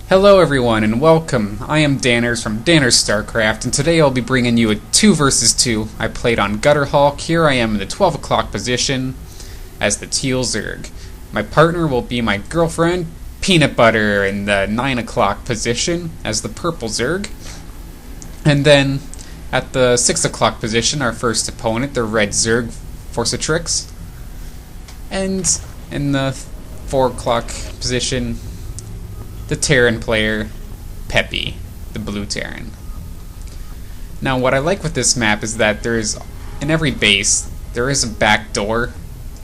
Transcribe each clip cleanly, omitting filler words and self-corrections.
Hello everyone and welcome. I am Danners from DannersStarcraft, and today I'll be bringing you a 2 versus 2. I played on Gutter Hulk. Here I am in the 12 o'clock position as the teal Zerg. My partner will be my girlfriend, Peanutbutter, in the 9 o'clock position as the purple Zerg. And then at the 6 o'clock position, our first opponent, the red Zerg, Vorsatrix. And in the 4 o'clock position, the Terran player, Peppy, the blue Terran. Now what I like with this map is that there's, in every base, there is a back door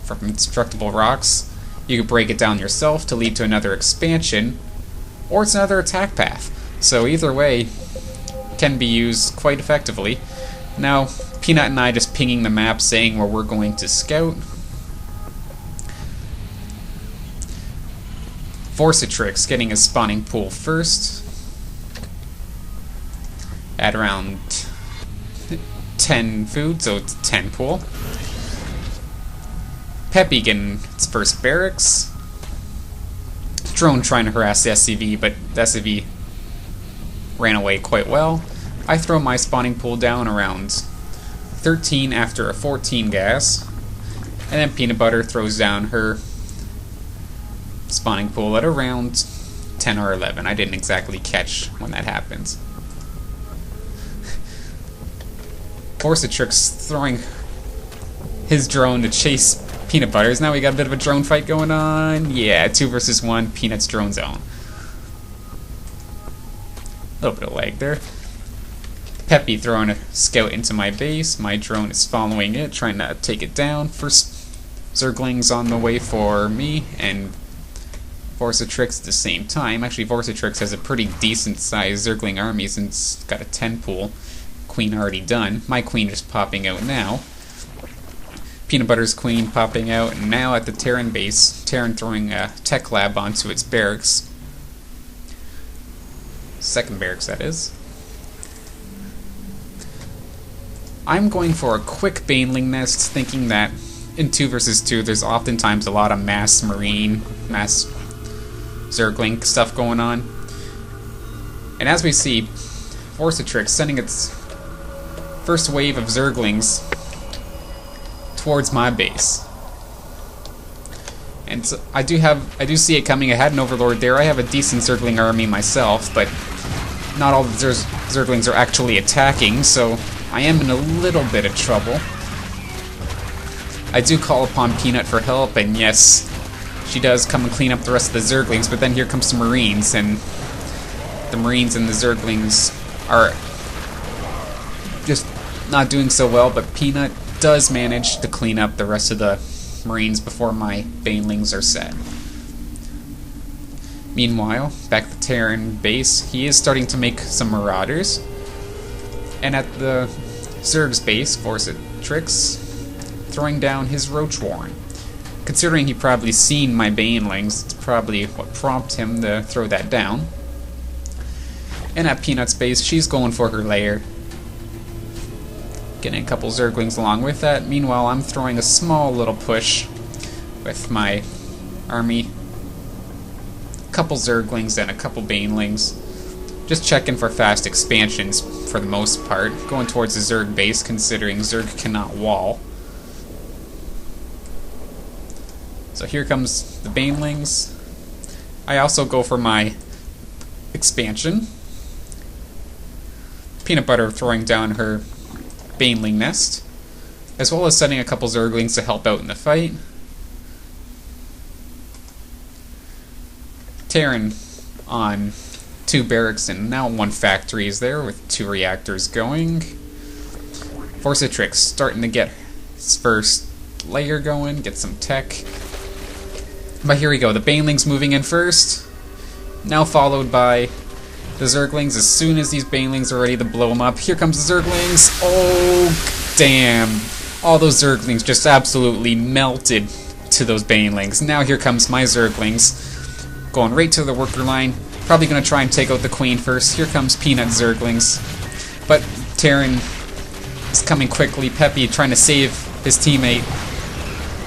from indestructible rocks. You can break it down yourself to lead to another expansion, or it's another attack path. So either way can be used quite effectively. Now, Peanut and I just pinging the map saying where we're going to scout. Vorsatrix getting his spawning pool first at around 10 food, so it's 10 pool. Peppy getting its first barracks. Drone trying to harass the SCV, but the SCV ran away quite well. I throw my spawning pool down around 13 after a 14 gas, and then Peanutbutter throws down her spawning pool at around 10 or 11. I didn't exactly catch when that happens. Vorsatrix throwing his drone to chase Peanutbutter's. Now we got a bit of a drone fight going on. Yeah, 2 versus 1, Peanut's drone zone. A little bit of lag there. Peppy throwing a scout into my base. My drone is following it, trying to take it down. First Zerglings on the way for me, and Vorsatrix at the same time. Actually, Vorsatrix has a pretty decent sized Zergling army since it's got a 10 pool. Queen already done. My queen is popping out now. Peanutbutter's queen popping out, and now at the Terran base, Terran throwing a tech lab onto its barracks. Second barracks, that is. I'm going for a quick Baneling nest, thinking that in 2 versus 2 there's oftentimes a lot of mass Zergling stuff going on. And as we see, Vorsatrix sending its first wave of Zerglings towards my base. And so I do see it coming. I had an Overlord there. I have a decent Zergling army myself, but not all the Zerglings are actually attacking, so I am in a little bit of trouble. I do call upon Peanut for help, and yes, she does come and clean up the rest of the Zerglings, but then here comes the Marines, and the Marines and the Zerglings are just not doing so well, but Peanut does manage to clean up the rest of the Marines before my Banelings are set. Meanwhile, back at the Terran base, he is starting to make some Marauders, and at the Zerg's base, Vorsatrix throwing down his Roach Warren. Considering he probably seen my Banelings, it's probably what prompted him to throw that down. And at Peanut's base, she's going for her lair, getting a couple Zerglings along with that. Meanwhile, I'm throwing a small little push with my army. A couple Zerglings and a couple Banelings. Just checking for fast expansions for the most part. Going towards the Zerg base, considering Zerg cannot wall. So here comes the Banelings. I also go for my expansion. Peanutbutter throwing down her Baneling nest, as well as sending a couple Zerglings to help out in the fight. Terran on 2 barracks and now 1 factory is there with 2 reactors going. Vorsatrix starting to get his first layer going, get some tech. But here we go, the Banelings moving in first, now followed by the Zerglings. As soon as these Banelings are ready to blow them up, here comes the Zerglings. Oh, damn. All those Zerglings just absolutely melted to those Banelings. Now here comes my Zerglings, going right to the worker line. Probably going to try and take out the Queen first. Here comes Peanut Zerglings. But Terran is coming quickly. Peppy trying to save his teammate.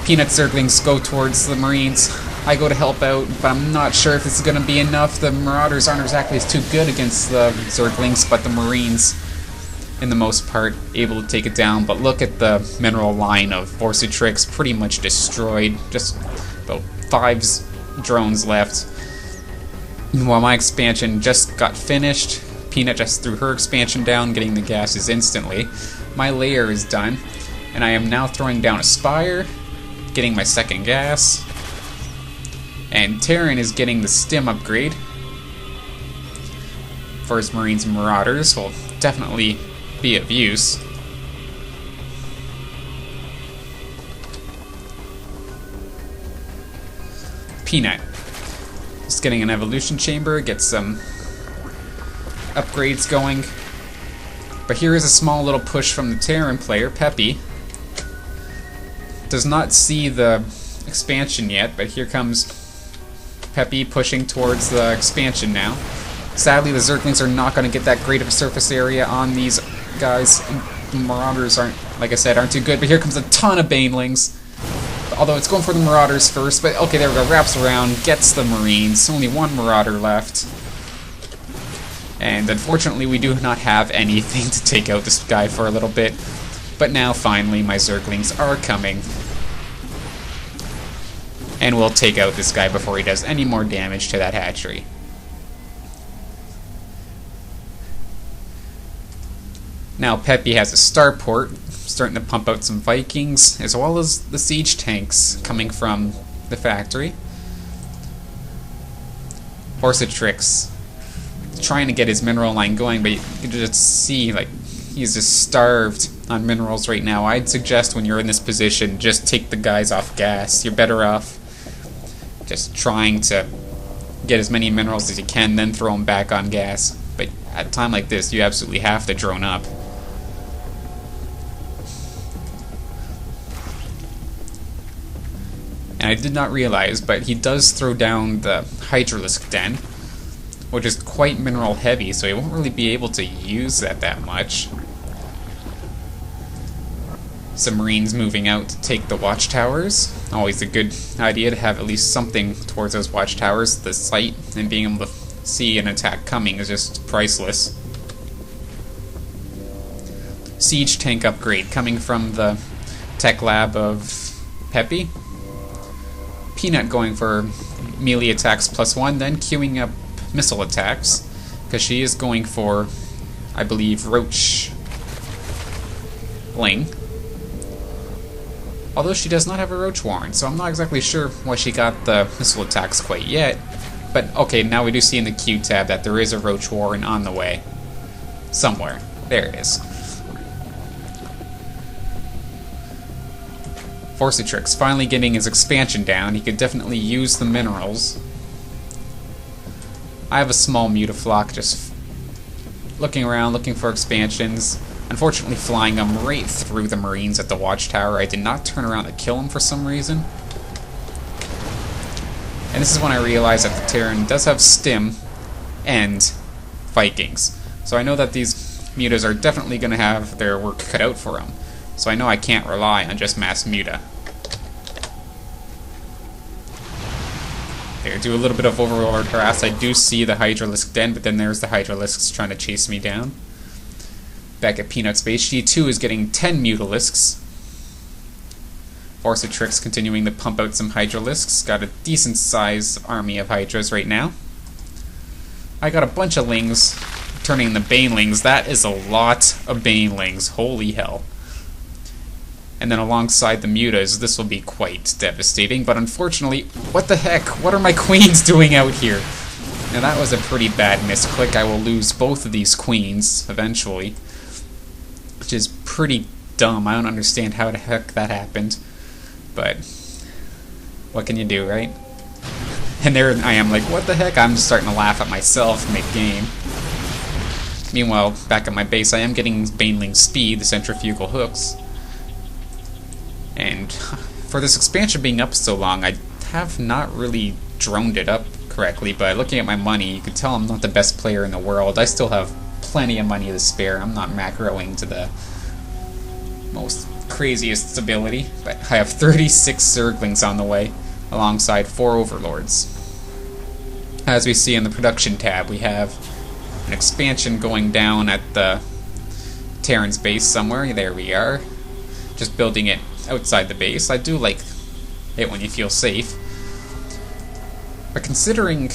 Peanut Zerglings go towards the Marines. I go to help out, but I'm not sure if this is going to be enough. The Marauders aren't exactly too good against the Zerglings, but the Marines, in the most part, able to take it down. But look at the mineral line of Vorsatrix, pretty much destroyed. Just about 5 drones left. While my expansion just got finished, Peanut just threw her expansion down, getting the gases instantly. My layer is done, and I am now throwing down a Spire, getting my second gas. And Terran is getting the stim upgrade. First Marines and Marauders will definitely be of use. Peanut just getting an evolution chamber, get some upgrades going. But here is a small little push from the Terran player, Peppy. Does not see the expansion yet, but here comes Peppy pushing towards the expansion now. Sadly, the Zerglings are not going to get that great of a surface area on these guys. The Marauders aren't, like I said, aren't too good, but here comes a ton of Banelings. Although it's going for the Marauders first, but okay, there we go. Wraps around, gets the Marines. Only one Marauder left. And unfortunately, we do not have anything to take out this guy for a little bit. But now, finally, my Zerglings are coming. And we'll take out this guy before he does any more damage to that hatchery. Now Peppy has a starport, starting to pump out some Vikings, as well as the siege tanks coming from the factory. Vorsatrix trying to get his mineral line going, but you can just see, like, he's just starved on minerals right now. I'd suggest when you're in this position, just take the guys off gas. You're better off just trying to get as many minerals as you can, then throw them back on gas. But at a time like this, you absolutely have to drone up. And I did not realize, but he does throw down the Hydralisk Den, which is quite mineral heavy, so he won't really be able to use that much. Some Marines moving out to take the watchtowers. Always a good idea to have at least something towards those watchtowers. The sight and being able to see an attack coming is just priceless. Siege tank upgrade coming from the tech lab of Peppy. Peanut going for melee attacks +1, then queuing up missile attacks, because she is going for, I believe, Roachling. Although she does not have a Roach Warren, so I'm not exactly sure why she got the missile attacks quite yet. But okay, now we do see in the Q tab that there is a Roach Warren on the way. Somewhere. There it is. Vorsatrix finally getting his expansion down. He could definitely use the minerals. I have a small Mutaflock just looking around, looking for expansions. Unfortunately, flying them right through the Marines at the watchtower. I did not turn around to kill him for some reason. And this is when I realized that the Terran does have Stim and Vikings. So I know that these mutas are definitely going to have their work cut out for them. So I know I can't rely on just mass muta. There, do a little bit of overlord harass. I do see the Hydralisk Den, but then there's the Hydralisks trying to chase me down. Back at Peanut's base, G2 is getting 10 Mutalisks. Vorsatrix continuing to pump out some Hydralisks. Got a decent sized army of Hydras right now. I got a bunch of Lings turning into Banelings. That is a lot of Banelings. Holy hell. And then alongside the mutas, this will be quite devastating. But unfortunately, what the heck? What are my queens doing out here? Now that was a pretty bad misclick. I will lose both of these queens eventually, which is pretty dumb. I don't understand how the heck that happened. But what can you do, right? And there I am like, what the heck? I'm just starting to laugh at myself mid-game. Meanwhile, back at my base, I am getting Baneling speed, the centrifugal hooks. And for this expansion being up so long, I have not really droned it up correctly, but looking at my money, you can tell I'm not the best player in the world. I still have plenty of money to spare. I'm not macroing to the most craziest ability, but I have 36 Zerglings on the way. alongside 4 overlords. As we see in the production tab, we have an expansion going down at the Terran's base somewhere. There we are. Just building it outside the base. I do like it when you feel safe. But considering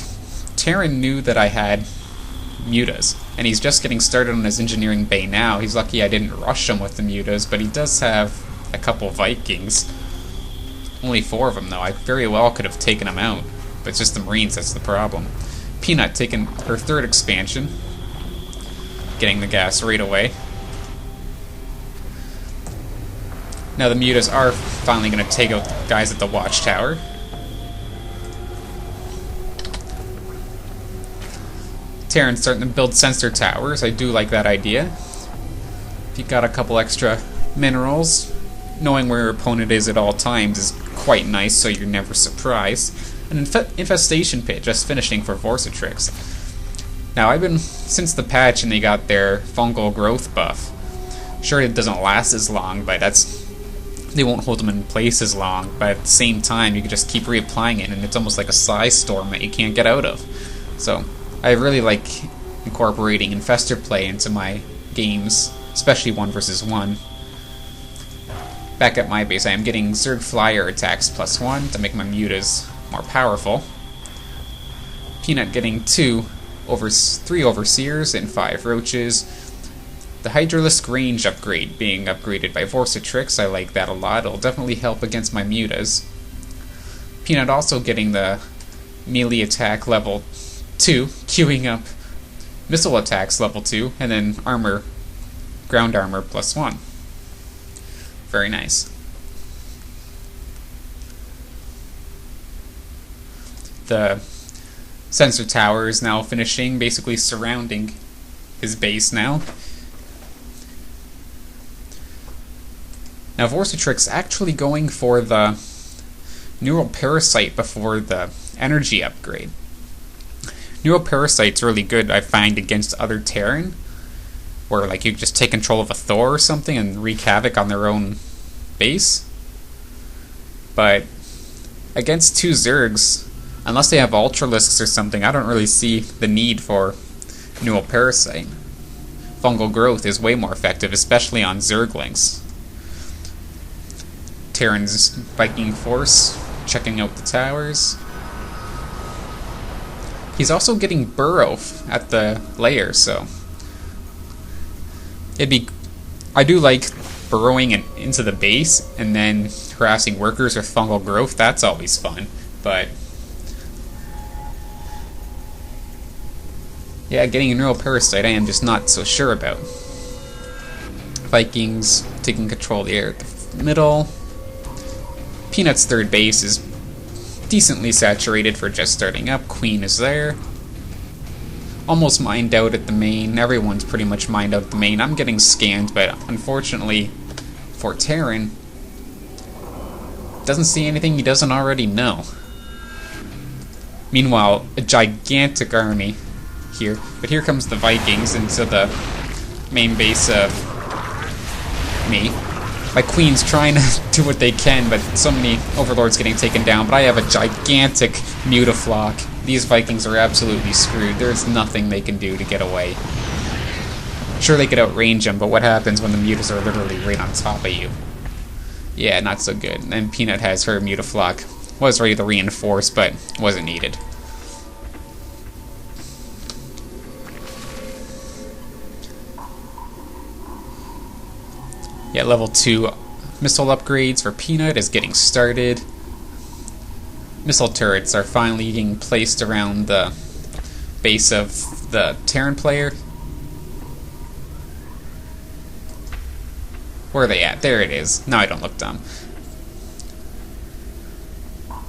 Terran knew that I had mutas, and he's just getting started on his engineering bay now, he's lucky I didn't rush him with the mutas, but he does have a couple Vikings. Only 4 of them, though. I very well could have taken them out, but it's just the Marines that's the problem. Peanut taking her 3rd expansion, getting the gas right away. Now the mutas are finally going to take out the guys at the watchtower. Terran's starting to build sensor towers. I do like that idea. If you got a couple extra minerals, knowing where your opponent is at all times is quite nice, so you're never surprised. An infestation pit just finishing for Vorsatrix. Now I've been, since the patch and they got their fungal growth buff, sure it doesn't last as long, but they won't hold them in place as long, but at the same time you can just keep reapplying it and it's almost like a size storm that you can't get out of. So I really like incorporating infestor play into my games, especially 1 versus 1. Back at my base I am getting Zerg Flyer attacks +1 to make my mutas more powerful. Peanut getting 3 Overseers and 5 Roaches. The Hydralisk range upgrade being upgraded by Vorsatrix, I like that a lot. It'll definitely help against my mutas. Peanut also getting the melee attack level 2, queuing up missile attacks level 2, and then ground armor +1. Very nice. The sensor tower is now finishing, basically surrounding his base now. Now Vorsatrix actually going for the neural parasite before the energy upgrade. Neural parasite's really good, I find, against other Terran, where like you just take control of a Thor or something and wreak havoc on their own base. But against 2 Zergs, unless they have Ultralisks or something, I don't really see the need for neural parasite. Fungal growth is way more effective, especially on Zerglings. Terran's Viking force checking out the towers. He's also getting burrow at the layer, so I do like burrowing into the base and then harassing workers with fungal growth. That's always fun, but yeah, getting a neural parasite I am just not so sure about. Vikings taking control of the air at the middle. Peanut's 3rd base is decently saturated for just starting up. Queen is there. Almost mined out at the main. Everyone's pretty much mined out at the main. I'm getting scanned, but unfortunately for Terran, doesn't see anything he doesn't already know. Meanwhile, a gigantic army here. But here comes the Vikings into the main base of me. My queen's trying to do what they can, but so many overlords getting taken down. But I have a gigantic mutaflock. These Vikings are absolutely screwed. There's nothing they can do to get away. Sure, they could outrange them, but what happens when the mutas are literally right on top of you? Yeah, not so good. And Peanut has her mutaflock. Was ready to reinforce, but wasn't needed. Yeah, level 2 missile upgrades for Peanut is getting started. Missile turrets are finally being placed around the base of the Terran player. Where are they at? There it is. Now I don't look dumb.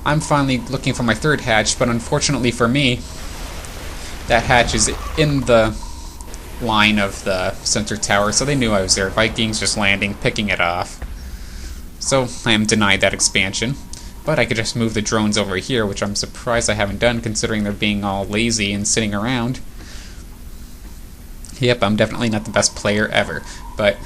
I'm finally looking for my 3rd hatch, but unfortunately for me, that hatch is in the line of the center tower, so they knew I was there. Vikings just landing, picking it off. So I am denied that expansion. But I could just move the drones over here, which I'm surprised I haven't done, considering they're being all lazy and sitting around. Yep, I'm definitely not the best player ever, but